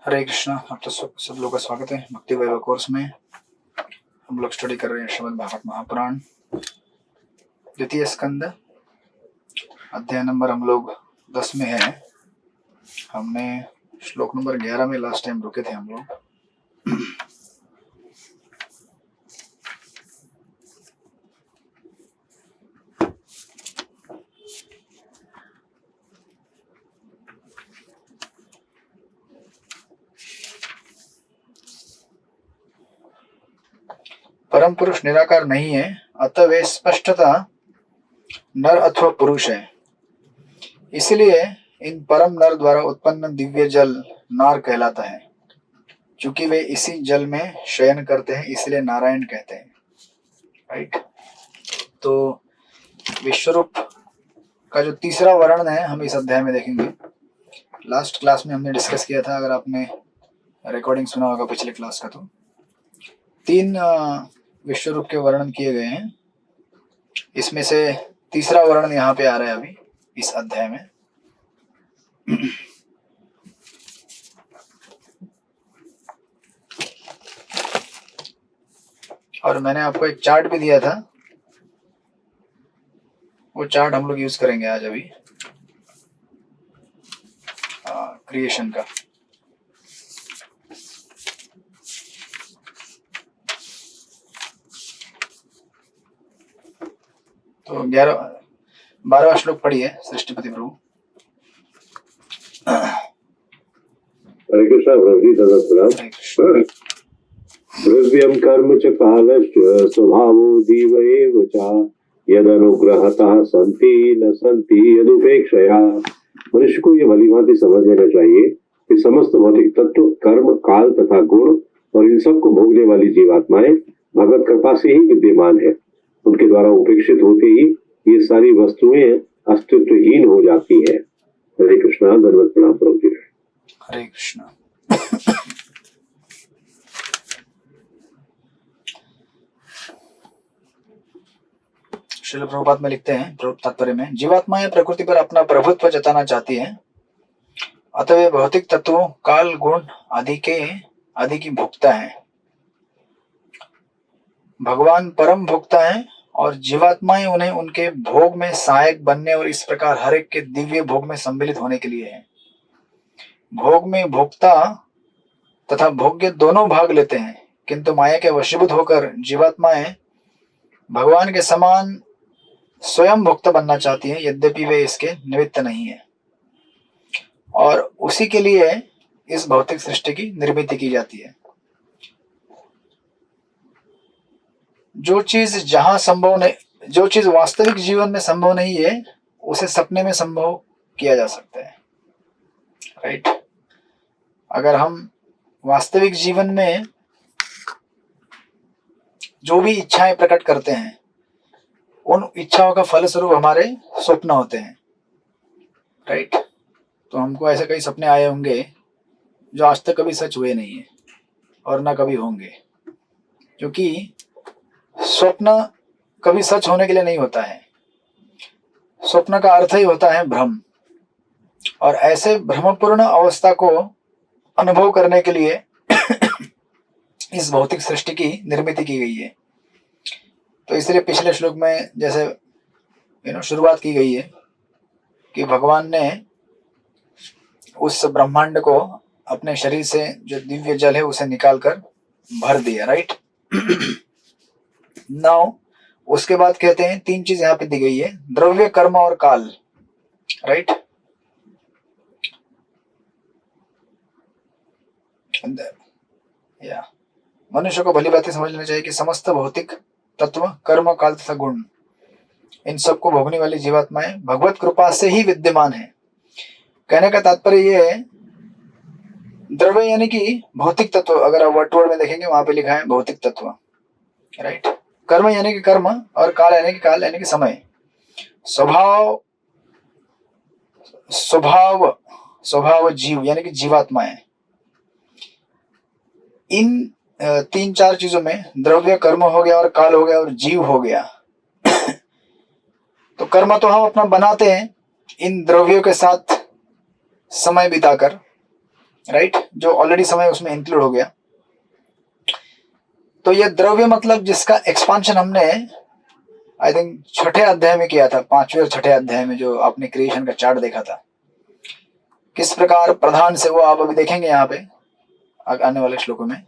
हरे कृष्णा। आप तो सब लोग का स्वागत है भक्ति वैभव कोर्स में। हम लोग स्टडी कर रहे हैं श्रीमद् भागवत महापुराण द्वितीय स्कंद, अध्याय नंबर हम लोग 10 में है। हमने श्लोक नंबर 11 में लास्ट टाइम रुके थे हम लोग। परम पुरुष निराकार नहीं है, अतः वे स्पष्टता नर अथवा पुरुष है। इसलिए इन परम नर द्वारा उत्पन्न दिव्य जल नार कहलाता है। चूंकि वे इसी जल में शयन करते हैं इसलिए नारायण कहते हैं। राइट। तो विश्वरूप का जो तीसरा वर्णन है हम इस अध्याय में देखेंगे। लास्ट क्लास में हमने डिस्कस किया था, अगर आपने रिकॉर्डिंग सुना होगा पिछले क्लास का, तो 3 विश्वरूप के वर्णन किए गए हैं। इसमें से तीसरा वर्णन यहाँ पे आ रहा है अभी इस अध्याय में। और मैंने आपको एक चार्ट भी दिया था, वो चार्ट हम लोग यूज करेंगे आज अभी क्रिएशन का। तो 12वां श्लोक पढ़िए सृष्टिपति प्रभु। हरे कृष्णा प्रभु जी, तदस्प्रणाम। द्रव्यं कर्म च कालश्च स्वभावो जीव एव च यदनुग्रहतः सन्ति न सन्ति यदुपेक्षया। मनुष्य को ये भली भांति समझ लेना चाहिए कि समस्त भौतिक तत्व, कर्म, काल तथा गुण और इन सब को भोगने वाली जीवात्माएं भगवत कृपा से ही विद्यमान है। उनके द्वारा उपेक्षित होते ही ये सारी वस्तुएं अस्तित्वहीन हो जाती है। हरे कृष्णा, धन्यवाद, प्रणाम प्रभु जी। हरे कृष्णा। श्रील प्रभुपाद में लिखते हैं तात्पर्य में, जीवात्माएं प्रकृति पर अपना प्रभुत्व जताना चाहती हैं, अतः वे भौतिक तत्वों, काल, गुण आदि की भोक्ता है। भगवान परम भोक्ता है और जीवात्माएं उन्हें उनके भोग में सहायक बनने और इस प्रकार हर एक के दिव्य भोग में सम्मिलित होने के लिए है। भोग में भोक्ता तथा भोग्य दोनों भाग लेते हैं, किंतु माया के वशीभूत होकर जीवात्माएं भगवान के समान स्वयं भोक्ता बनना चाहती हैं, यद्यपि वे इसके निमित्त नहीं है। और उसी के लिए इस भौतिक सृष्टि की निर्मिति की जाती है। जो चीज वास्तविक जीवन में संभव नहीं है उसे सपने में संभव किया जा सकता है। राइट। अगर हम वास्तविक जीवन में जो भी इच्छाएं प्रकट करते हैं, उन इच्छाओं का फलस्वरूप हमारे स्वप्न होते हैं। राइट। तो हमको ऐसे कई सपने आए होंगे जो आज तक कभी सच हुए नहीं है और ना कभी होंगे, क्योंकि स्वप्न कभी सच होने के लिए नहीं होता है। स्वप्न का अर्थ ही होता है भ्रम, और ऐसे भ्रमपूर्ण अवस्था को अनुभव करने के लिए इस भौतिक सृष्टि की निर्मिति की गई है। तो इसलिए पिछले श्लोक में जैसे शुरुआत की गई है कि भगवान ने उस ब्रह्मांड को अपने शरीर से जो दिव्य जल है उसे निकालकर भर दिया। राइट। नाउ उसके बाद कहते हैं 3 चीज यहाँ पे दी गई है, द्रव्य, कर्म और काल। राइट। या मनुष्य को भली बातें समझ लेना चाहिए कि समस्त भौतिक तत्व, कर्म, काल तथा गुण, इन सब को भोगने वाली जीवात्माएं भगवत कृपा से ही विद्यमान है। कहने का तात्पर्य ये है, द्रव्य यानी कि भौतिक तत्व, अगर आप वर्ड में देखेंगे वहां पे लिखा है भौतिक तत्व। राइट। कर्म यानी कि कर्म, और काल यानी कि समय। स्वभाव जीव यानी कि जीवात्माएं। इन 3-4 चीजों में द्रव्य, कर्म हो गया और काल हो गया और जीव हो गया। तो कर्म तो हम अपना बनाते हैं इन द्रव्यों के साथ समय बिताकर, राइट, जो ऑलरेडी समय उसमें इंक्लूड हो गया। तो ये द्रव्य मतलब जिसका एक्सपांशन हमने आई थिंक छठे अध्याय में किया था, 5वें और छठे अध्याय में, जो आपने क्रिएशन का चार्ट देखा था, किस प्रकार प्रधान से, वो आप अभी देखेंगे यहाँ पे आने वाले श्लोकों में,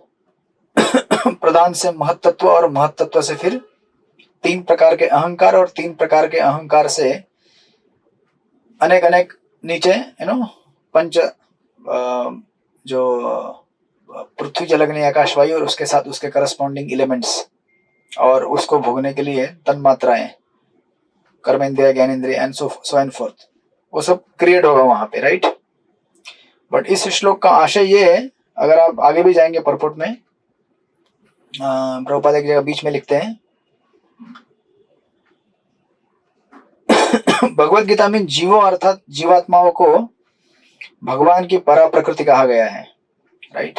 प्रधान से महत्त्व और महत्त्व से फिर 3 प्रकार के अहंकार और 3 प्रकार के अहंकार से अनेक अनेक नीचे पंच जो पृथ्वी जल अग्नि आकाश वायु और उसके साथ उसके करस्पॉन्डिंग एलिमेंट्स और उसको भोगने के लिए तन्मात्राएं, कर्मेंद्रिय ज्ञानेंद्रिय एंड सो एंड फोर्थ, वो सब क्रिएट होगा वहां पे, राइट। बट इस श्लोक का आशय ये है, अगर आप आगे भी जाएंगे परपुट में, प्रभुपाद एक जगह बीच में लिखते हैं भगवत गीता में जीवों अर्थात जीवात्माओं को भगवान की परा प्रकृति कहा गया है, राइट।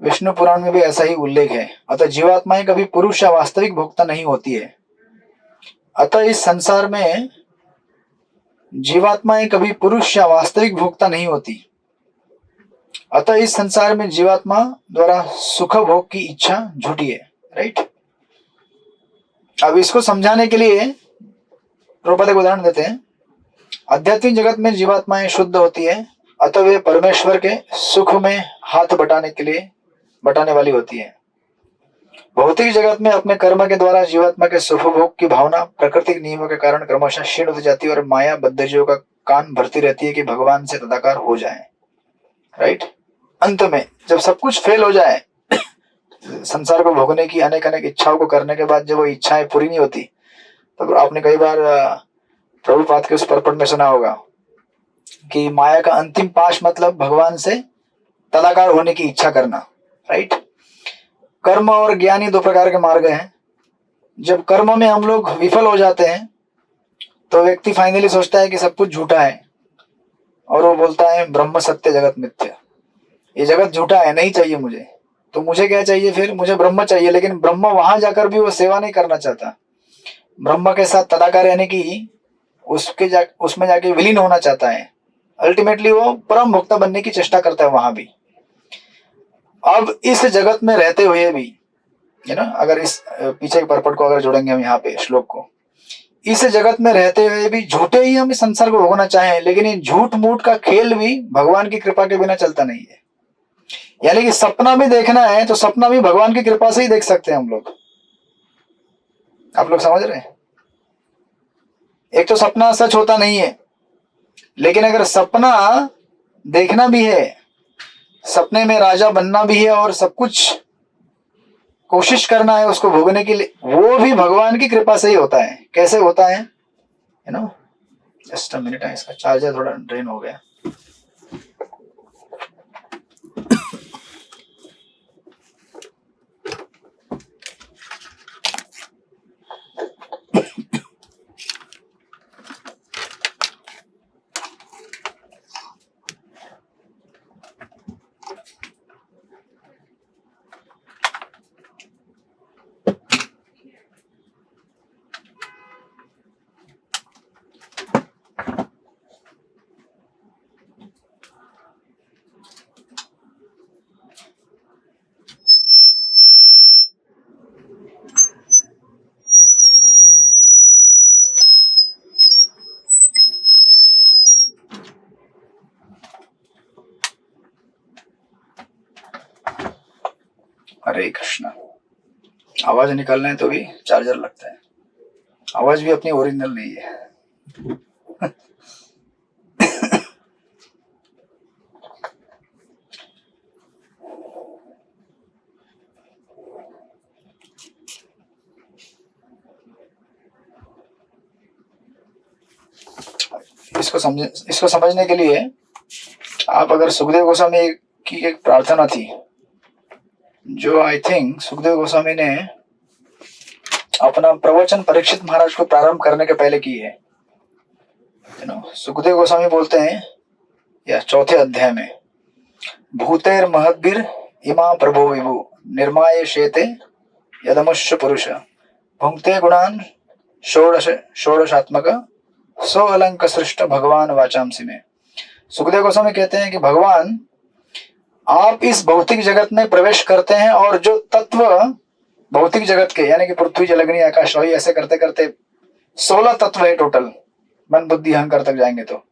विष्णु पुराण में भी ऐसा ही उल्लेख है। अतः जीवात्माएं कभी पुरुष या वास्तविक भोक्ता नहीं होती है। अतः इस संसार में जीवात्माएं कभी पुरुष या वास्तविक भोक्ता नहीं होती। अतः इस संसार में जीवात्मा द्वारा सुख भोग की इच्छा झूठी है, राइट। अब इसको समझाने के लिए प्रभुपाद एक उदाहरण देते हैं। आध्यात्मिक जगत में जीवात्माएं शुद्ध होती है, अतः वे परमेश्वर के सुख में हाथ बटाने वाली होती है। भौतिक जगत में अपने कर्म के द्वारा जीवात्मा के सुख भोग की भावना प्राकृतिक नियमों के कारण क्रमशः क्षीण होती जाती है और माया बद्धजीवों का कान भरती रहती है कि भगवान से तदाकार हो जाए, राइट। अंत में जब सब कुछ फेल हो जाए, संसार को भोगने की अनेक अनेक इच्छाओं को करने के बाद जब वो इच्छाएं पूरी नहीं होती, तो आपने कई बार प्रभुपाद के उस परपट में सुना होगा कि माया का अंतिम पाश मतलब भगवान से तदाकार होने की इच्छा करना, राइट। कर्म और ज्ञानी 2 प्रकार के मार्ग हैं। जब कर्म में हम लोग विफल हो जाते हैं तो व्यक्ति फाइनली सोचता है कि सब कुछ झूठा है और वो बोलता है ब्रह्म सत्य जगत मिथ्या, ये जगत झूठा है, नहीं चाहिए मुझे। तो मुझे क्या चाहिए फिर? मुझे ब्रह्म चाहिए। लेकिन ब्रह्म वहां जाकर भी वो सेवा नहीं करना चाहता, ब्रह्म के साथ तदाकार यानी कि उसमें जाके विलीन होना चाहता है। अल्टीमेटली वो परम भोक्ता बनने की चेष्टा करता है वहां भी। अब इस जगत में रहते हुए भी, अगर इस पीछे के परपट को अगर जोड़ेंगे हम यहाँ पे श्लोक को, इस जगत में रहते हुए भी झूठे ही हम इस संसार को भोगना चाहें, लेकिन ये झूठ मूठ का खेल भी भगवान की कृपा के बिना चलता नहीं है। यानी कि सपना भी देखना है तो सपना भी भगवान की कृपा से ही देख सकते हैं हम लोग। आप लोग समझ रहे हैं? एक तो सपना सच होता नहीं है, लेकिन अगर सपना देखना भी है, सपने में राजा बनना भी है और सब कुछ कोशिश करना है उसको भोगने के लिए, वो भी भगवान की कृपा से ही होता है। कैसे होता है? जस्ट अ मिनट, इसका चार्जर थोड़ा ड्रेन हो गया। हरे कृष्णा। आवाज निकालना है तो भी चार्जर लगता है, आवाज भी अपनी ओरिजिनल नहीं है। इसको समझने के लिए आप अगर सुखदेव गोस्वामी की एक प्रार्थना थी, जो आई थिंक सुखदेव गोस्वामी ने अपना प्रवचन परीक्षित महाराज को प्रारंभ करने के पहले की है। सुखदेव गोस्वामी बोलते हैं या 4थे अध्याय में, भूतेर महद्भिर इमा प्रभो विभु निर्माय शेते यदमुष्य पुरुष भुंक्ते गुणान षोडशात्मक सो अलंक सृष्ट भगवान वाचांसी में। सुखदेव गोस्वामी कहते हैं कि भगवान आप इस भौतिक जगत में प्रवेश करते हैं और जो तत्व भौतिक जगत के यानी कि पृथ्वी जल अग्नि आकाश वायु ऐसे करते करते 16 तत्व है टोटल, मन बुद्धि अहंकार तक जाएंगे तो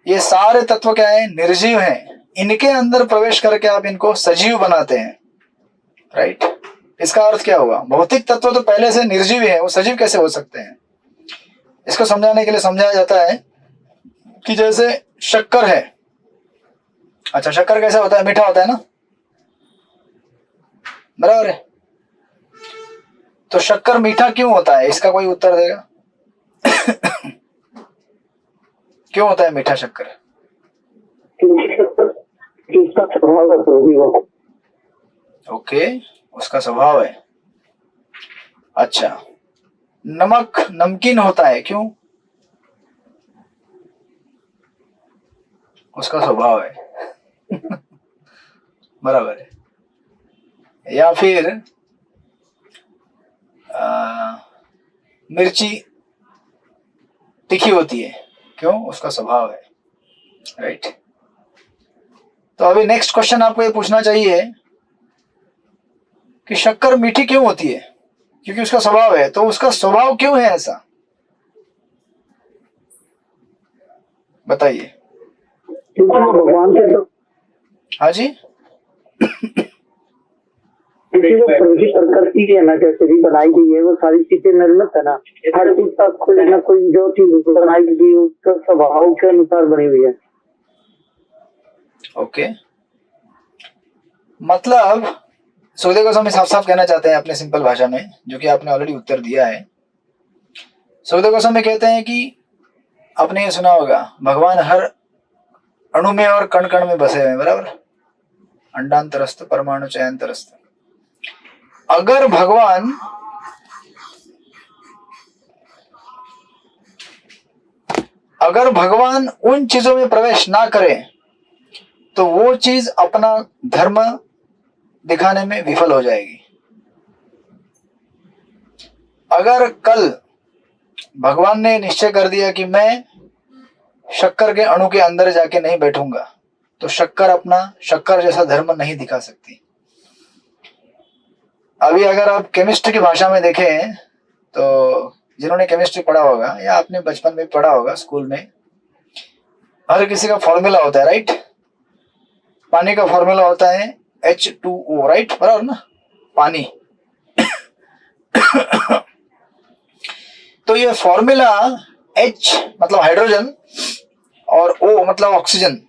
ये सारे तत्व क्या है, निर्जीव हैं। इनके अंदर प्रवेश करके आप इनको सजीव बनाते हैं, राइट। इसका अर्थ क्या हुआ, भौतिक तत्व तो पहले से निर्जीव है, वो सजीव कैसे हो सकते हैं। इसको समझाने के लिए समझाया जाता है कि जैसे शक्कर है, अच्छा शक्कर कैसा होता है, मीठा होता है ना, बराबर है। तो शक्कर मीठा क्यों होता है, इसका कोई उत्तर देगा? क्यों होता है मीठा शक्कर? उसका स्वभाव है। ओके, उसका स्वभाव है। अच्छा, नमक नमकीन होता है क्यों? उसका स्वभाव है। बराबर है। या फिर मिर्ची तीखी होती है क्यों? उसका स्वभाव है, राइट। तो अभी नेक्स्ट क्वेश्चन आपको ये पूछना चाहिए कि शक्कर मीठी क्यों होती है? क्योंकि उसका स्वभाव है, तो उसका स्वभाव क्यों है ऐसा, बताइए। क्योंकि वो भगवान से तो हाँ जी, क्योंकि वो प्रकृति है ना, जैसे भी बनाई गई है वो सारी चीजें निर्मित है ना, हर चीज का कोई ना कोई जो चीज बनाई गई उसका स्वभाव के अनुसार बनी हुई है। ओके, मतलब सुखदेव गोस्वामी साफ साफ कहना चाहते हैं अपने सिंपल भाषा में, जो कि आपने ऑलरेडी उत्तर दिया है। सुखदेव गोस्वामी कहते हैं कि आपने ये सुना होगा, भगवान हर अणु में और कण कण में बसे हुए हैं, बराबर। अंडांतरस्थ परमाणु चयांतरस्थ। अगर भगवान उन चीजों में प्रवेश ना करें तो वो चीज अपना धर्म दिखाने में विफल हो जाएगी। अगर कल भगवान ने निश्चय कर दिया कि मैं शक्कर के अणु के अंदर जाके नहीं बैठूंगा, तो शक्कर अपना शक्कर जैसा धर्म नहीं दिखा सकती। अभी अगर आप केमिस्ट्री की भाषा में देखें तो जिन्होंने केमिस्ट्री पढ़ा होगा या आपने बचपन में पढ़ा होगा स्कूल में, हर किसी का फॉर्मूला होता है, राइट। पानी का फॉर्मूला होता है H2O, राइट, बराबर ना, पानी। तो ये फॉर्मूला H मतलब हाइड्रोजन और O मतलब ऑक्सीजन,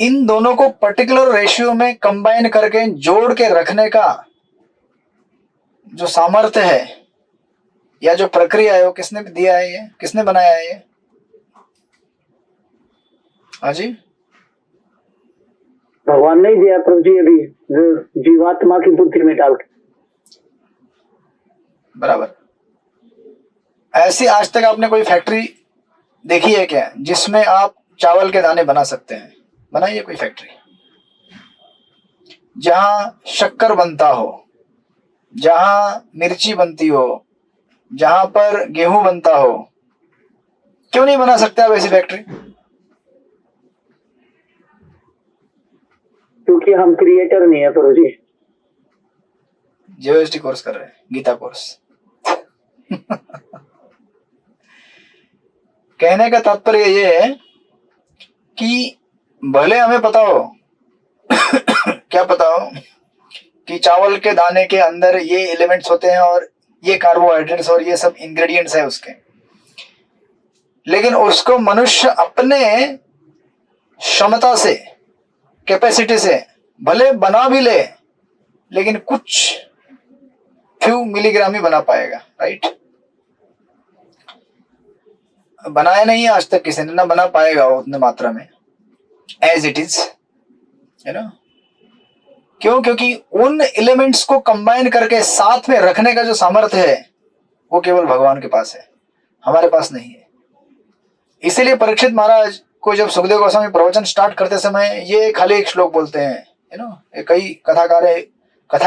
इन दोनों को पर्टिकुलर रेशियो में कंबाइन करके जोड़ के रखने का जो सामर्थ्य है या जो प्रक्रिया है वो किसने दिया है, ये किसने बनाया है ये? हाँ जी, भगवान ने दिया प्रभु जी, अभी जीवात्मा की बुद्धि में डाल के। बराबर। ऐसी आज तक आपने कोई फैक्ट्री देखी है क्या जिसमें आप चावल के दाने बना सकते हैं? बनाइए कोई फैक्ट्री जहां शक्कर बनता हो, जहां मिर्ची बनती हो, जहां पर गेहूं बनता हो। क्यों नहीं बना सकते आप ऐसी फैक्ट्री? क्योंकि हम क्रिएटर नहीं है प्रभु जी। जीओएसटी कोर्स कर रहे हैं, गीता कोर्स। कहने का तात्पर्य ये है कि भले हमें पता हो क्या पता हो कि चावल के दाने के अंदर ये एलिमेंट्स होते हैं और ये कार्बोहाइड्रेट्स और ये सब इंग्रेडिएंट्स है उसके, लेकिन उसको मनुष्य अपने क्षमता से, कैपेसिटी से भले बना भी ले, लेकिन कुछ फ्यू मिलीग्राम ही बना पाएगा, राइट। बनाया नहीं है आज तक किसी ने, ना बना पाएगा उतने मात्रा में एज इट इज, है ना। क्यों? क्योंकि उन एलिमेंट्स को कंबाइन करके साथ में रखने का जो सामर्थ्य है वो केवल भगवान के पास है, हमारे पास नहीं है। इसीलिए परीक्षित महाराज को जब सुखदेव गोस्वामी प्रवचन स्टार्ट करते समय ये खाली एक श्लोक बोलते हैं, यू नो, कई कथा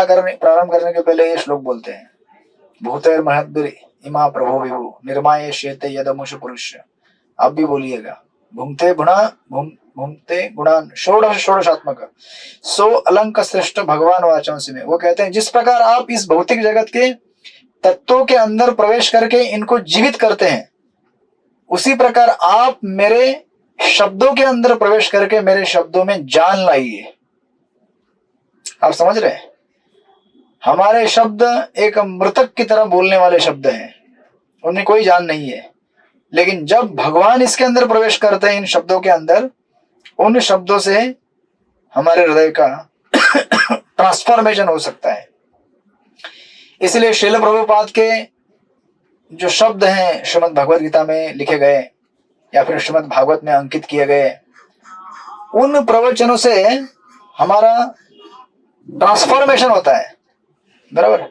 करने प्रारंभ करने के पहले ये श्लोक बोलते हैं, भूतेर महद्भिर इमा प्रभो विभु निर्माय शेते यदमुष पुरुष। आप भी बोलिएगा, भूंगते भुना घूमते गुणान षोडशात्मक सो अलंक श्रेष्ठ भगवान वाचांसी में। वो कहते हैं जिस प्रकार आप इस भौतिक जगत के तत्वों के अंदर प्रवेश करके इनको जीवित करते हैं, उसी प्रकार आप मेरे शब्दों के अंदर प्रवेश करके मेरे शब्दों में जान लाइए। आप समझ रहे हैं? हमारे शब्द एक मृतक की तरह बोलने वाले शब्द हैं, उनमें कोई जान नहीं है। लेकिन जब भगवान इसके अंदर प्रवेश करते हैं इन शब्दों के अंदर, उन शब्दों से हमारे हृदय का ट्रांसफॉर्मेशन हो सकता है। इसलिए श्रील प्रभुपाद के जो शब्द हैं श्रीमद् भगवद गीता में लिखे गए या फिर श्रीमद् भागवत में अंकित किए गए, उन प्रवचनों से हमारा ट्रांसफॉर्मेशन होता है, बराबर।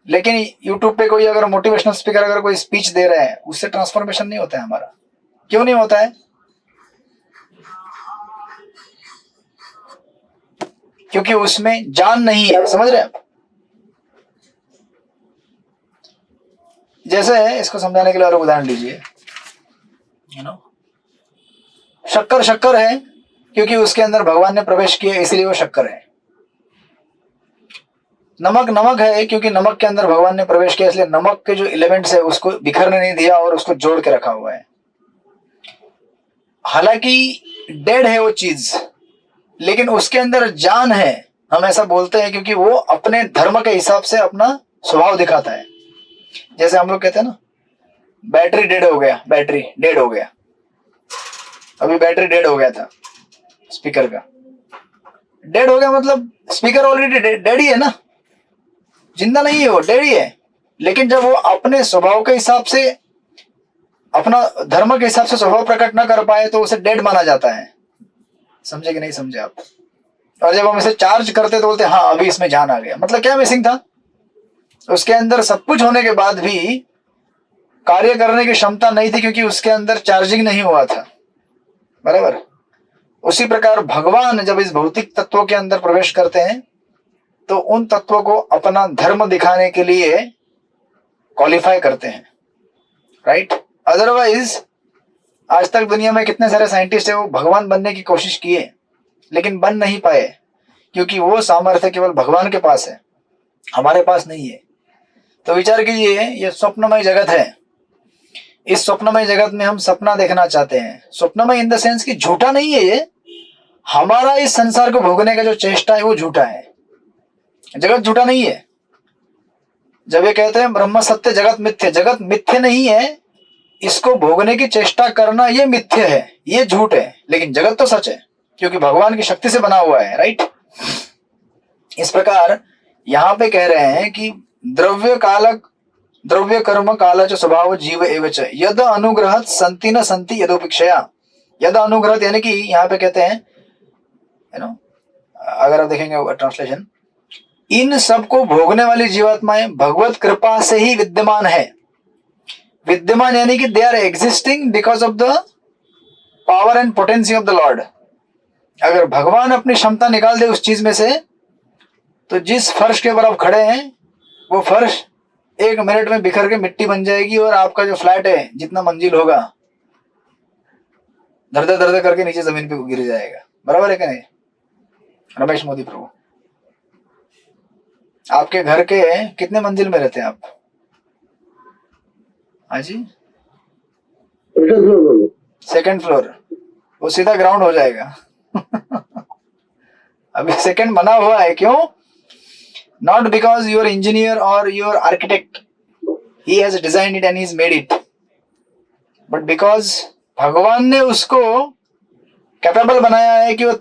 लेकिन यूट्यूब पे कोई अगर मोटिवेशनल स्पीकर अगर कोई स्पीच दे रहा है, उससे ट्रांसफॉर्मेशन नहीं होता है हमारा। क्यों नहीं होता है? क्योंकि उसमें जान नहीं है। समझ रहे हैं आप? जैसे इसको समझाने के लिए और उदाहरण लीजिए, शक्कर शक्कर है क्योंकि उसके अंदर भगवान ने प्रवेश किया, इसलिए वो शक्कर है। नमक नमक है क्योंकि नमक के अंदर भगवान ने प्रवेश किया, इसलिए नमक के जो एलिमेंट्स है उसको बिखरने नहीं दिया और उसको जोड़ के रखा हुआ है। हालांकि डेड है वो चीज, लेकिन उसके अंदर जान है। हम ऐसा बोलते हैं क्योंकि वो अपने धर्म के हिसाब से अपना स्वभाव दिखाता है। जैसे हम लोग कहते हैं ना, बैटरी डेड हो गया, बैटरी डेड हो गया। अभी बैटरी डेड हो गया था स्पीकर का। डेड हो गया मतलब स्पीकर ऑलरेडी डेड ही है ना, जिंदा नहीं है, वो डेड ही है। लेकिन जब वो अपने स्वभाव के हिसाब से, अपना धर्म के हिसाब से स्वभाव प्रकट ना कर पाए, तो उसे डेड माना जाता है। समझे कि नहीं समझे आप? और जब हम इसे चार्ज करते तो बोलते हाँ अभी इसमें जान आ गया। मतलब क्या मिसिंग था? उसके अंदर सब कुछ होने के बाद भी कार्य करने की क्षमता नहीं थी, क्योंकि उसके अंदर चार्जिंग नहीं हुआ था, बराबर। उसी प्रकार भगवान जब इस भौतिक तत्वों के अंदर प्रवेश करते हैं, तो उन तत्वों को अपना धर्म दिखाने के लिए क्वालिफाई करते हैं, राइट। अदरवाइज आज तक दुनिया में कितने सारे साइंटिस्ट है वो भगवान बनने की कोशिश किए, लेकिन बन नहीं पाए, क्योंकि वो सामर्थ्य केवल भगवान के पास है, हमारे पास नहीं है। तो विचार कीजिए, ये स्वप्नमय जगत है। इस स्वप्नमय जगत में हम सपना देखना चाहते हैं। स्वप्नमय इन द सेंस कि झूठा नहीं है ये, हमारा इस संसार को भोगने का जो चेष्टा है वो झूठा है। जगत झूठा नहीं है। जब ये कहते हैं ब्रह्म सत्य जगत मिथ्य, जगत मिथ्य नहीं है, इसको भोगने की चेष्टा करना ये मिथ्य है, ये झूठ है। लेकिन जगत तो सच है, क्योंकि भगवान की शक्ति से बना हुआ है, राइट। इस प्रकार यहां पे कह रहे हैं कि द्रव्य कर्म काल च स्वभाव जीव एव च यद अनुग्रहत संति न संति यदोपेक्षया। यद अनुग्रहत यानी कि यहाँ पे कहते हैं, अगर आप देखेंगे ट्रांसलेशन, इन सब को भोगने वाली जीवात्माएं भगवत कृपा से ही विद्यमान है। विद्यमान यानी कि they are existing because of the power and potency of the lord. अगर भगवान अपनी क्षमता निकाल दे उस चीज में से, तो जिस फर्श के ऊपर आप खड़े हैं वो फर्श 1 मिनट में बिखर के मिट्टी बन जाएगी, और आपका जो फ्लैट है जितना मंजिल होगा धरधर धरधर करके नीचे जमीन पे गिर जाएगा, बराबर है कि नहीं? रमेश मोदी प्रभु, आपके घर के कितने मंजिल में रहते हैं आप? हाँ जी, 2nd फ्लोर। वो सीधा ग्राउंड हो जाएगा। अभी 2nd बना हुआ है, क्यों? Not because you are engineer or you are architect, he has designed it and he's made it, but because भगवान ने उसको कैपेबल बनाया है कि वो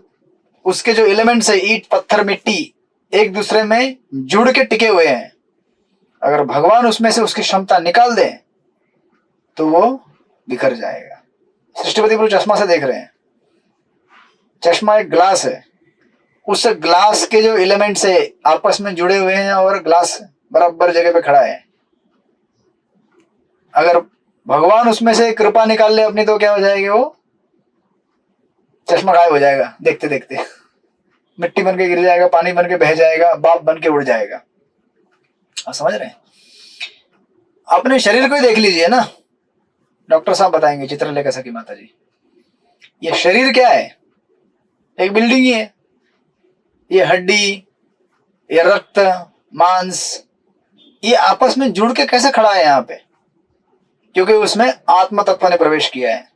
उसके जो एलिमेंट्स है, ईंट पत्थर मिट्टी, एक दूसरे में जुड़ के टिके हुए हैं। अगर भगवान उसमें से उसकी क्षमता निकाल दे तो वो बिखर जाएगा। सृष्टिपति प्रभु चश्मा से देख रहे हैं, चश्मा एक ग्लास है, उस ग्लास के जो एलिमेंट्स है आपस में जुड़े हुए हैं और ग्लास बराबर जगह पे खड़ा है। अगर भगवान उसमें से कृपा निकाल ले अपनी, तो क्या हो जाएगा? वो चश्मा गायब हो जाएगा, देखते देखते मिट्टी बन के गिर जाएगा, पानी बन के बह जाएगा, बाप बन के उड़ जाएगा। आप समझ रहे हैं? अपने शरीर को ही देख लीजिए ना, डॉक्टर साहब बताएंगे, चित्रलेखा सखी माता जी, ये शरीर क्या है? एक बिल्डिंग ही है। ये हड्डी, ये रक्त, मांस, ये आपस में जुड़ के कैसे खड़ा है यहाँ पे? क्योंकि उसमें आत्मा तत्व ने प्रवेश किया है।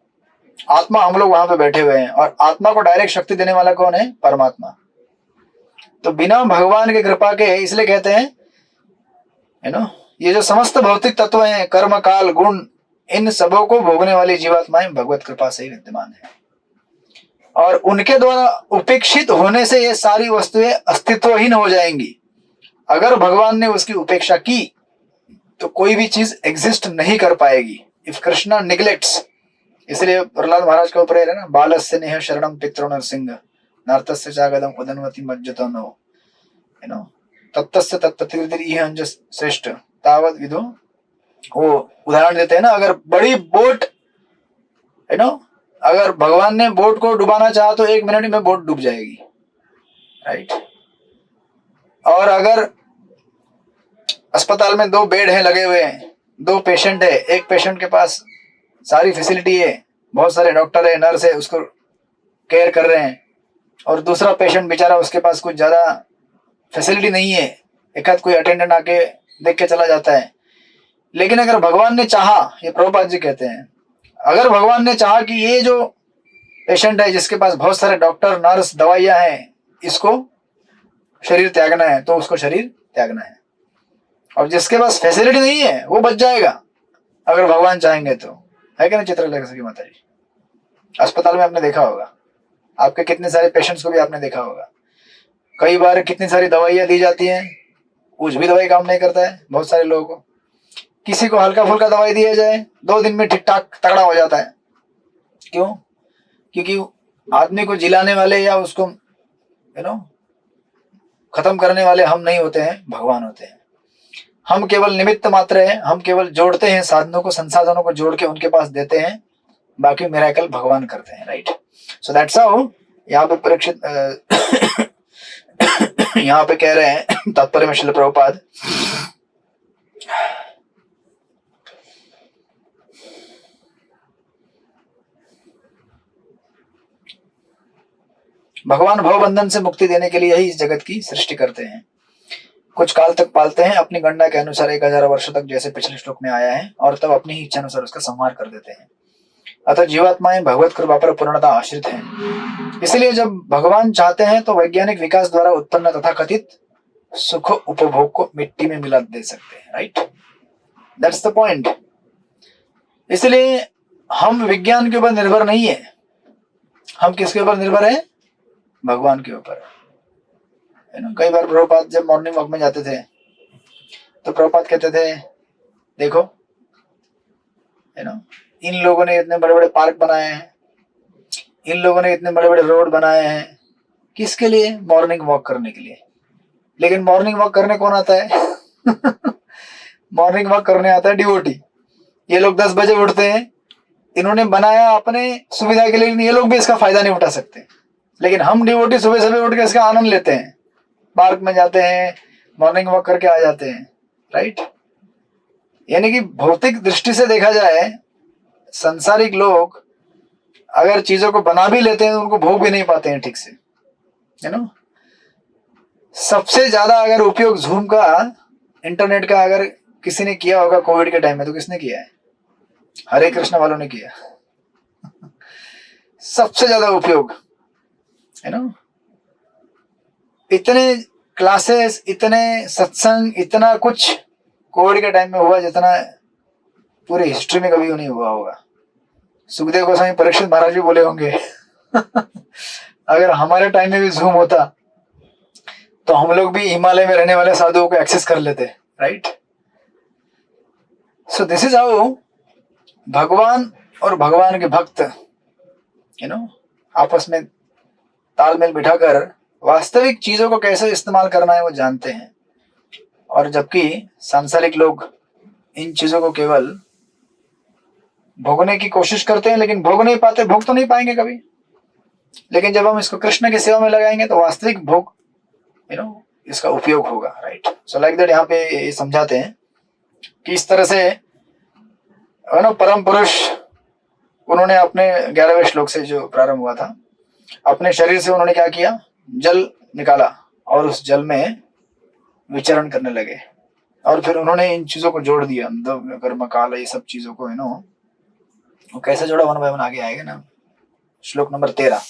आत्मा, हम लोग वहां पे बैठे हुए हैं, और आत्मा को डायरेक्ट शक्ति देने वाला कौन है? परमात्मा। तो बिना भगवान की कृपा के, इसलिए कहते हैं ये जो समस्त भौतिक तत्व हैं, कर्म, काल, गुण, इन सबों को भोगने वाली जीवात्माएं भगवत कृपा से ही विद्यमान है, और उनके द्वारा उपेक्षित होने से ये सारी वस्तुएं अस्तित्वहीन हो जाएंगी। अगर भगवान ने उसकी उपेक्षा की तो कोई भी चीज एग्जिस्ट नहीं कर पाएगी। इफ कृष्णा निग्लेक्ट्स, इसलिए प्रहलाद महाराज का ऊपर है ना, बालस्य नेह शरणम पितरो नरसिंह नार्तस्य जागदम उदनवती मज्जतो नो तत्तस्य तत्पतिर्दिर अंजस श्रेष्ठ तावत विदो। वो उदाहरण देते हैं ना, अगर बड़ी बोट अगर भगवान ने बोट को डुबाना चाहा तो 1 मिनट में बोट डूब जाएगी, राइट। और अगर अस्पताल में 2 बेड हैं लगे हुए हैं, 2 पेशेंट है, एक पेशेंट के पास सारी फैसिलिटी है, बहुत सारे डॉक्टर है, नर्स है, उसको केयर कर रहे हैं, और दूसरा पेशेंट बेचारा, उसके पास कुछ ज्यादा फैसिलिटी नहीं है, एक आध कोई अटेंडेंट आके देख के चला जाता है। लेकिन अगर भगवान ने चाहा, ये प्रभुपाद जी कहते हैं, अगर भगवान ने चाहा कि ये जो पेशेंट है जिसके पास बहुत सारे डॉक्टर, नर्स, दवाइयां हैं, इसको शरीर त्यागना है तो उसको शरीर त्यागना है, और जिसके पास फैसिलिटी नहीं है वो बच जाएगा अगर भगवान चाहेंगे तो, है कि नहीं चित्रलेखा की माता जी? अस्पताल में आपने देखा होगा, आपके कितने सारे पेशेंट्स को भी आपने देखा होगा, कई बार कितनी सारी दवाइयां दी जाती हैं, कुछ भी दवाई काम नहीं करता है बहुत सारे लोगों को। किसी को हल्का फुल्का दवाई दिया जाए, 2 दिन में ठीक ठाक तगड़ा हो जाता है। क्यों? क्योंकि आदमी को जिलाने वाले या उसको खत्म करने वाले हम नहीं होते हैं, भगवान होते हैं। हम केवल निमित्त मात्र हैं, हम केवल जोड़ते हैं साधनों को, संसाधनों को जोड़ के उनके पास देते हैं, बाकी मिरेकल भगवान करते हैं, राइट। सो दैट्स हाउ यहाँ पे परीक्षित यहाँ पे कह रहे हैं तात्पर्य में श्रील प्रभुपाद, भगवान भवबंधन से मुक्ति देने के लिए ही इस जगत की सृष्टि करते हैं। कुछ काल तक पालते हैं अपनी गणना के अनुसार, 1000 वर्षों तक, जैसे पिछले श्लोक में आया है, और तब अपनी ही इच्छा अनुसार उसका संहार कर देते हैं। अतः जीवात्माएं भगवत कृपा पर पूर्णतः आश्रित हैं। इसलिए जब भगवान चाहते हैं तो वैज्ञानिक विकास द्वारा उत्पन्न तथा कथित सुख उपभोग को मिट्टी में मिला दे सकते हैं, राइट। That's the point. इसलिए हम विज्ञान के ऊपर निर्भर नहीं है, हम किसके ऊपर निर्भर है? भगवान के ऊपर। कई बार प्रभुपाद जब मॉर्निंग वॉक में जाते थे तो प्रभुपाद कहते थे, देखो इन लोगों ने इतने बड़े बड़े पार्क बनाए हैं, इन लोगों ने इतने बड़े बड़े रोड बनाए हैं, किसके लिए? मॉर्निंग वॉक करने के लिए। लेकिन मॉर्निंग वॉक करने कौन आता है? मॉर्निंग वॉक करने आता है डिवोटी। ये लोग 10 बजे उठते हैं, इन्होंने बनाया अपने सुविधा के लिए, ये लोग भी इसका फायदा नहीं उठा सकते। लेकिन हम डिवोटी सुबह सुबह उठ के इसका आनंद लेते हैं, पार्क में जाते हैं, मॉर्निंग वॉक करके आ जाते हैं, राइट। यानी कि भौतिक दृष्टि से देखा जाए, संसारिक लोग अगर चीजों को बना भी लेते हैं तो उनको भोग भी नहीं पाते हैं ठीक से, सबसे ज्यादा अगर उपयोग जूम का, इंटरनेट का अगर किसी ने किया होगा कोविड के टाइम में, तो किसने किया है? हरे कृष्ण वालों ने किया। सबसे ज्यादा उपयोग, इतने क्लासेस, इतने सत्संग, इतना कुछ कोविड के टाइम में हुआ जितना पूरी हिस्ट्री में कभी नहीं हुआ होगा। सुखदेव गोस्वामी परीक्षित महाराज भी बोले होंगे अगर हमारे टाइम में भी जूम होता तो हम लोग भी हिमालय में रहने वाले साधुओं को एक्सेस कर लेते, right. So this is how भगवान और भगवान के भक्त आपस में तालमेल बिठाकर वास्तविक चीजों को कैसे इस्तेमाल करना है वो जानते हैं। और जबकि सांसारिक लोग इन चीजों को केवल भोगने की कोशिश करते हैं, लेकिन भोग नहीं पाते, भोग तो नहीं पाएंगे कभी। लेकिन जब हम इसको कृष्ण की सेवा में लगाएंगे तो वास्तविक भोग इसका उपयोग होगा, राइट। सो लाइक दैट यहाँ पे ये समझाते हैं कि इस तरह से परम पुरुष उन्होंने अपने 11वें श्लोक से जो प्रारंभ हुआ था, अपने शरीर से उन्होंने क्या किया, जल निकाला और उस जल में विचरण करने लगे। और फिर उन्होंने इन चीजों को जोड़ दिया, कर्म काल, ये सब चीजों को, है ना, वो कैसे जोड़ा, वन बाय वन आगे आएगा ना। श्लोक नंबर 13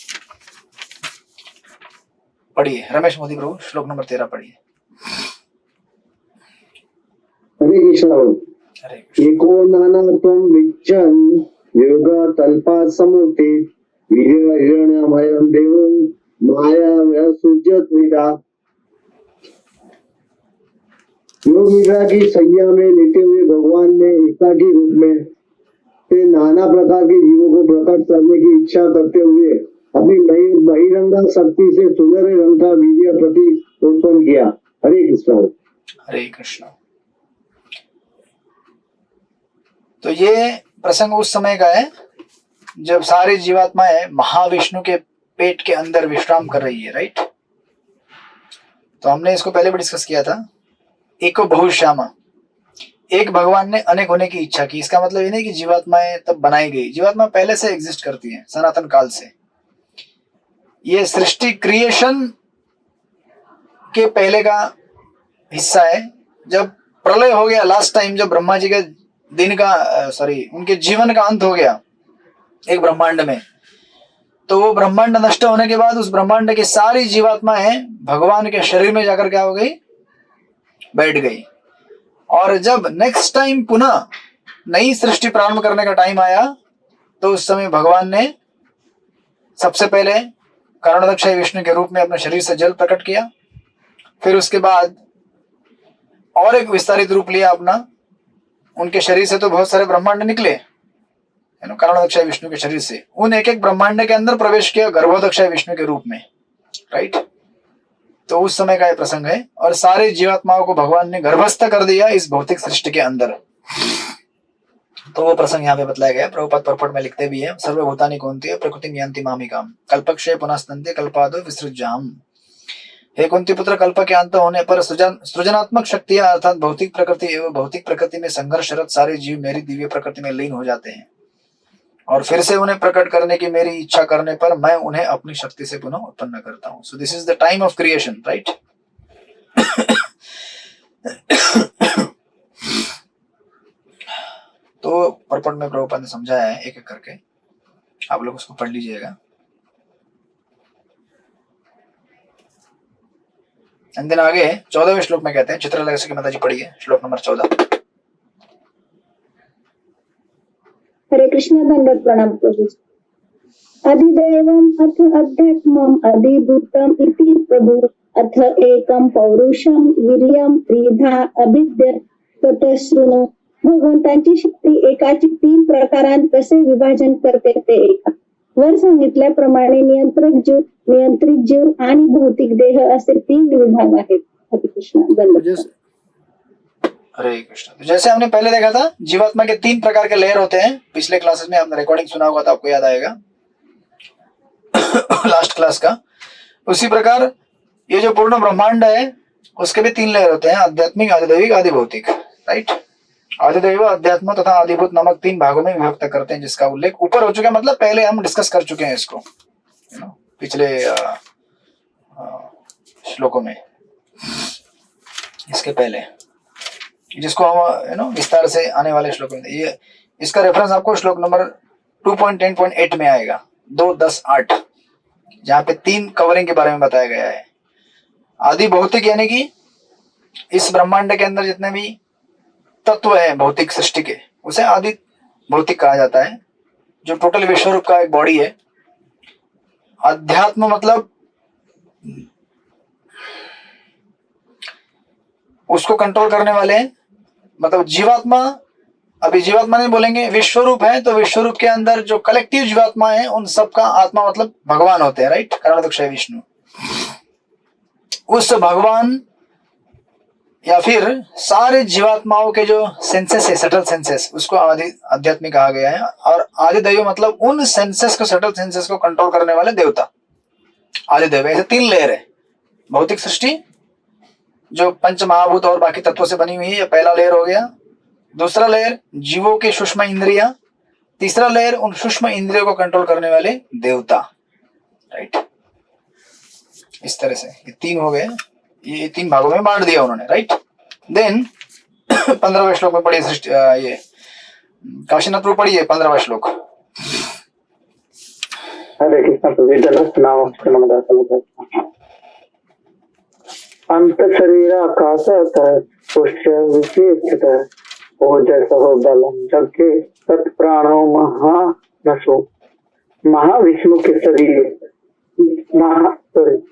पढ़िए, रमेश मोदी प्रभु, श्लोक नंबर 13 पढ़िए। हरे कृष्ण। हरे कृष्ण। एको नानात्वं विज्जन् योगा तल्पा समुते हिरण्यमयं देवं माया सुजत विदा। योग निद्रा की संज्ञा में लेते हुए भगवान ने एकाकी रूप में से नाना प्रकार के जीवों को प्रकट करने की इच्छा करते हुए अपनी बहिरंगा शक्ति से सुनहरे रंग का वीर्य प्रतीक उत्पन्न किया। हरे कृष्ण। हरे कृष्ण। तो ये प्रसंग उस समय का है जब सारी जीवात्माएं महाविष्णु के पेट के अंदर विश्राम कर रही है, राइट। तो हमने इसको पहले भी डिस्कस किया था। एको बहुश्यामा, एक भगवान ने अनेक होने की इच्छा की। इसका मतलब ये नहीं कि जीवात्माएं तब बनाई गई, जीवात्मा पहले से एग्जिस्ट करती है सनातन काल से। ये सृष्टि क्रिएशन के पहले का हिस्सा है। जब प्रलय हो गया लास्ट टाइम, जब ब्रह्मा जी के दिन का उनके जीवन का अंत हो गया एक ब्रह्मांड में, तो वो ब्रह्मांड नष्ट होने के बाद उस ब्रह्मांड की सारी जीवात्माएं भगवान के शरीर में जाकर क्या हो गई, बैठ गई। और जब नेक्स्ट टाइम पुनः नई सृष्टि प्रारंभ करने का टाइम आया, तो उस समय भगवान ने सबसे पहले कारणोदक्षाई विष्णु के रूप में अपने शरीर से जल प्रकट किया। फिर उसके बाद और एक विस्तारित रूप लिया अपना। उनके शरीर से तो बहुत सारे ब्रह्मांड निकले, है ना, कारणोदक्षाई विष्णु के शरीर से। उन एक एक ब्रह्मांड के अंदर प्रवेश किया गर्भोदक्षाई विष्णु के रूप में, राइट। तो उस समय का यह प्रसंग है। और सारे जीवात्माओं को भगवान ने गर्भस्थ कर दिया इस भौतिक सृष्टि के अंदर। तो वो प्रसंग यहाँ पे बतलाया गया। प्रभुपाद परपट में लिखते भी है, सर्वभूतानि कौन्तेय प्रकृतिं यान्ति मामिकाम कल्पक्षय पुनस्तन्ते कल्पादो विसृज्याम। हे कुंती पुत्र, कल्प के अंत होने पर सृजनात्मक शक्तियां अर्थात भौतिक प्रकृति एवं भौतिक प्रकृति में संघर्षरत सारे जीव मेरी दिव्य प्रकृति में लीन हो जाते हैं, और फिर से उन्हें प्रकट करने की मेरी इच्छा करने पर मैं उन्हें अपनी शक्ति से पुनः उत्पन्न करता हूं। So this is the time of creation, right. तो परपट में प्रभुपाद ने समझाया है एक एक करके, आप लोग उसको पढ़ लीजिएगा। दिन आगे 14वें श्लोक में कहते हैं, चित्रलेखा की माता जी पढ़िए, श्लोक नंबर 14। हरे कृष्ण। दंडवत प्रणाम प्रभु। अधिदैवम् अथ अध्यात्मम् अधिभूतम् इति प्रभु अथ एकं पौरुषं वीर्यं त्रिधा अभिद्य ततः शृणु। भगवंतांची शक्ती एकाची 3 प्रकारांत कसे विभाजन करते ते ऐका। वर सांगितल्याप्रमाणे नियंत्रित जीव आणि भौतिक देह असे 3 विभाग आहेत। हरे कृष्ण। दंडवत। हरे कृष्ण। तो जैसे हमने पहले देखा था, जीवात्मा के 3 प्रकार के लेयर होते हैं। पिछले क्लासेस में आपने रिकॉर्डिंग सुना होगा तो आपको याद आएगा लास्ट क्लास का। उसी प्रकार ये जो पूर्ण ब्रह्मांड है उसके भी 3 लेयर होते हैं, आध्यात्मिक, आदिदैविक, आदिभौतिक, राइट। आदिदैव, अध्यात्म तथा आदिभूत नामक 3 भागों में विभक्त करते हैं, जिसका उल्लेख ऊपर हो चुका है। मतलब पहले हम डिस्कस कर चुके हैं इसको, पिछले श्लोकों में, इसके पहले, जिसको हम विस्तार से आने वाले श्लोक में। ये इसका रेफरेंस आपको श्लोक नंबर 2.10.8 में आएगा, 2.10.8, जहाँ पे 3 कवरिंग के बारे में बताया गया है। आदि भौतिक यानी कि इस ब्रह्मांड के अंदर जितने भी तत्व है भौतिक सृष्टि के, उसे आदि भौतिक कहा जाता है, जो टोटल विश्वरूप का एक बॉडी है। अध्यात्म मतलब उसको कंट्रोल करने वाले, मतलब जीवात्मा, अभी जीवात्मा नहीं बोलेंगे, विश्वरूप है। तो विश्वरूप के अंदर जो कलेक्टिव जीवात्मा है उन सबका आत्मा मतलब भगवान होते हैं, राइट, कारणोदक्षाई विष्णु। उस भगवान या फिर सारे जीवात्माओं के जो सेंसेस है, सटल सेंसेस, उसको आध्यात्मिक कहा गया है। और आदिदैव मतलब उन सेंसेस को, सटल सेंसेस को कंट्रोल करने वाले देवता, आदिदैव। ऐसे 3 लेयर है। भौतिक सृष्टि जो पंच महाभूत और बाकी तत्वों से बनी हुई है, ये पहला लेयर हो गया। दूसरा लेयर जीवों के सूक्ष्म इंद्रिया, तीसरा लेयर उन सूक्ष्म इंद्रियों को कंट्रोल करने वाले देवता, राइट। इस तरह से ये तीन हो गए, ये तीन भागों में बांट दिया उन्होंने, राइट। देन 15वें श्लोक में पढ़िए सृष्टि, ये काशीनाथ प्रभु पढ़िए 15वां श्लोक। हरे कृष्ण अंत शरीर आकाश पुष्य विशेषित ओजसो बलम जगे तत्प्राणो महानसो। महाविष्णु के शरीर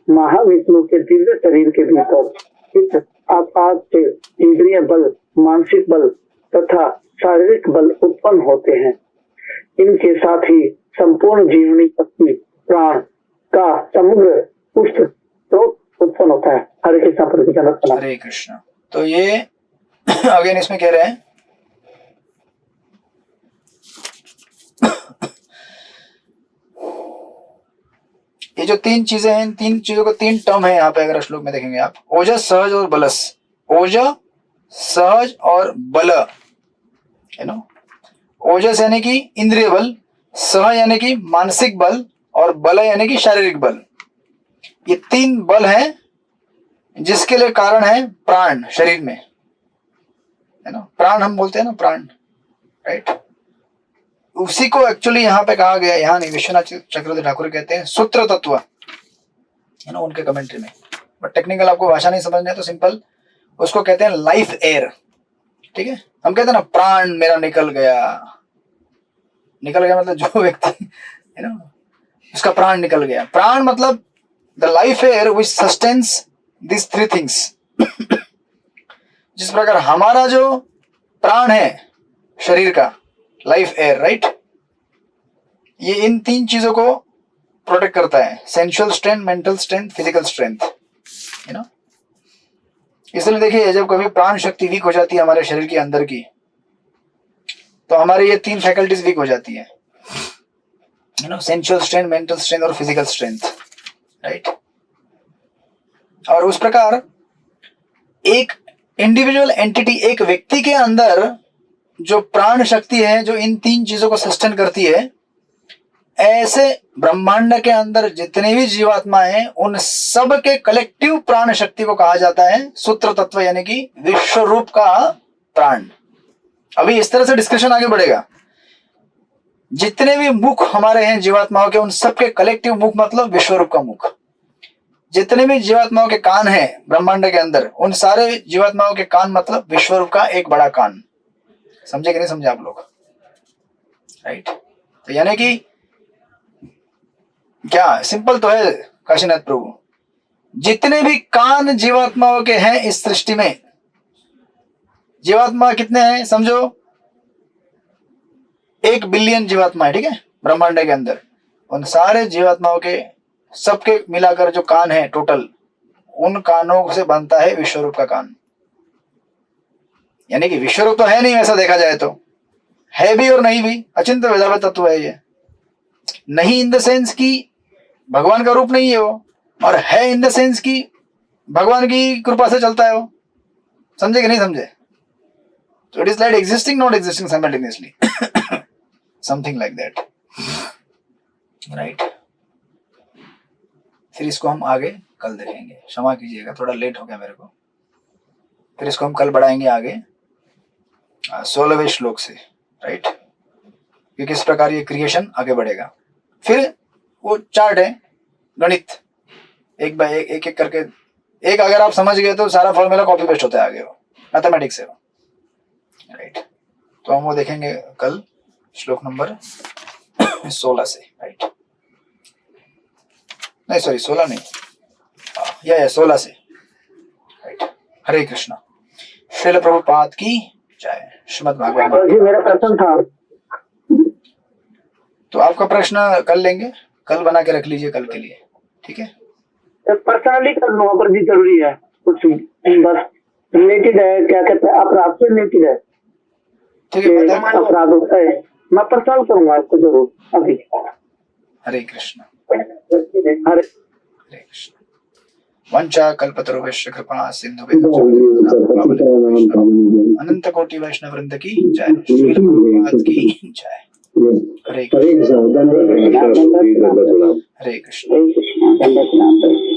महाविष्णु के दिव्य शरीर के भीतर इस आकाश से इंद्रिय बल, मानसिक बल तथा शारीरिक बल उत्पन्न होते हैं। इनके साथ ही संपूर्ण जीवनी शक्ति प्राण का समग्र पुष्ट स्रोत उत्पन्न होता है। हरे कृष्ण प्रभु। हरे कृष्ण। तो ये अगेन इसमें कह रहे हैं ये जो तीन चीजें हैं, इन तीन चीजों को तीन टर्म है यहाँ पे, अगर श्लोक में देखेंगे आप, ओजस, सहज और बलस। ओज, सहज और बल, है ना। ओजस यानी कि इंद्रिय बल, सहज यानी कि मानसिक बल और बल यानी कि शारीरिक बल। ये तीन बल हैं जिसके लिए कारण है प्राण शरीर में, है ना। प्राण हम बोलते हैं ना, प्राण, राइट। उसी को एक्चुअली यहाँ पे कहा गया, यहाँ नहीं, विश्वनाथ चक्रवर्ती ठाकुर कहते हैं सूत्र तत्व, है ना, उनके कमेंट्री में। बट टेक्निकल आपको भाषा नहीं समझना है तो सिंपल उसको कहते हैं लाइफ एयर, ठीक है। हम कहते हैं ना प्राण मेरा निकल गया, निकल गया मतलब जो व्यक्ति, है ना, उसका प्राण निकल गया। प्राण मतलब the life air which sustains this three things. जिस प्रकार हमारा जो प्राण है शरीर का, लाइफ एयर, राइट, ये इन तीन चीजों को प्रोटेक्ट करता है, sensual strength, mental strength, physical strength, है ना। इसलिए देखिए जब कभी प्राण शक्ति वीक हो जाती है हमारे शरीर के अंदर की, तो हमारी ये तीन फैकल्टीज वीक हो जाती है, ना, सेंसुअल स्ट्रेंथ, मेंटल स्ट्रेंथ और फिजिकल स्ट्रेंथ, राइट। और उस प्रकार एक इंडिविजुअल एंटिटी, एक व्यक्ति के अंदर जो प्राण शक्ति है जो इन तीन चीजों को सस्टेन करती है, ऐसे ब्रह्मांड के अंदर जितने भी जीवात्मा हैं उन सब के कलेक्टिव प्राण शक्ति को कहा जाता है सूत्र तत्व, यानी कि विश्व रूप का प्राण। अभी इस तरह से डिस्कशन आगे बढ़ेगा। जितने भी मुख हमारे हैं जीवात्माओं के, उन सबके कलेक्टिव मुख मतलब विश्व रूप का मुख। जितने भी जीवात्माओं के कान हैं ब्रह्मांड के अंदर, उन सारे जीवात्माओं के कान मतलब विश्व रूप का एक बड़ा कान। समझे कि नहीं समझे आप लोग, राइट। तो यानी कि क्या सिंपल तो है काशीनाथ प्रभु, जितने भी कान जीवात्माओं के हैं इस सृष्टि में, जीवात्मा कितने हैं समझो, 1 बिलियन जीवात्मा है, ठीक है, ब्रह्मांड के अंदर। उन सारे जीवात्माओं के सबके मिलाकर जो कान है टोटल, उन कानों से बनता है विश्वरूप का कान। यानी कि विश्वरूप तो है नहीं वैसा देखा जाए तो, है भी और नहीं भी, अचिंत्य वेदाव्य तत्व है ये। नहीं इन द सेंस की भगवान का रूप नहीं है वो, और है इन द सेंस की भगवान की कृपा से चलता है वो। समझे कि नहीं समझे? So it is like existing, not existing simultaneously. Something like that. Right. फिर इसको हम आगे कल देखेंगे, क्षमा कीजिएगा थोड़ा लेट हो गया मेरे को। फिर इसको हम कल बढ़ाएंगे आगे 16वें श्लोक से, राइट, क्योंकि इस प्रकार ये क्रिएशन आगे बढ़ेगा। फिर वो चार्ट है गणित, एक बाय एक एक करके, एक अगर आप समझ गए तो सारा फॉर्मूला कॉपी पेस्ट होता है आगे, वो मैथमेटिक्स है वो, राइट। तो हम वो देखेंगे कल श्लोक नंबर 16 से, राइट, नहीं सॉरी 16 नहीं, या 16 से, राइट। हरे कृष्णा। श्रील प्रभुपाद की जय। श्रीमद् भागवत। जी मेरा प्रश्न था, तो आपका प्रश्न कल लेंगे, कल बना के रख लीजिए कल के लिए, ठीक है। पर्सनली कर लूंगा पर भी जरूरी है कुछ, बस रिलेटेड है, क्या कहते हैं अपराध से रिलेटेड है, ठीक है। अपराध होता है, मैं पर्सनल करूंगा आपको जरूर अभी। हरे कृष्ण। हरे कृष्ण। वंचा कल्पतरुभ्यश्च कृपा सिंधु अनंत कोटि वैष्णव वृंद की जय। श्रील प्रभुपाद की जय। हरे हरे कृष्ण, दंडवत हरे कृष्णा, प्रभु जी, दंडवत प्रणाम। हरे कृष्ण। हरे कृष्ण, दंडवत प्रणाम।